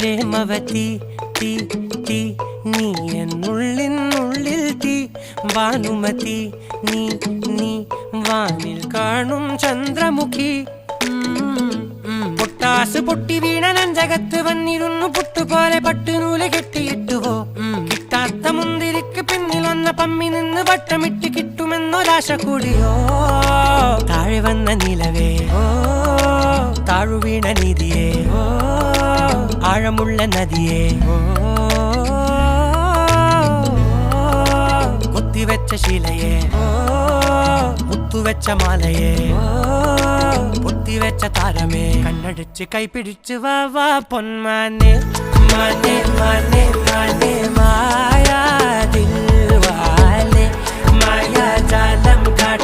പ്രേമവതി തീ തീ നീ എന്നുള്ളിൽ തീ ഭാനുമതി നീ നീ വാനിൽ കാണും ചന്ദ്രമുഖി പൊട്ടാസ് പൊട്ടി വീണ നെഞ്ചകത്ത് വന്നിരുന്നു പുട്ടുപോലെ പട്ടുനൂല് കെട്ടിയിട്ടുവോ കിട്ടാത്ത മുന്തിരിക്ക് പിന്നിൽ വന്ന പമ്മി നിന്ന് വട്ടമിട്ട് കിട്ടുമെന്നൊരാശ കൂടിയോ താഴെ വന്ന നിലവേ താഴു വീണ നിധിയേ ആഴമുള്ള നദിയേ കൊത്തിവെച്ച ശിലയേ മുത്തുവെച്ച മാലയേ പൊത്തിവെച്ച താരമേ കണ്ണടിച്ച് കൈപിടിച്ച് വാ വാ പൊന്മാനെ മാനെ മാനെ മാനെ മായാ ദിൽവാലെ മായാ ജാലം കാട്ടി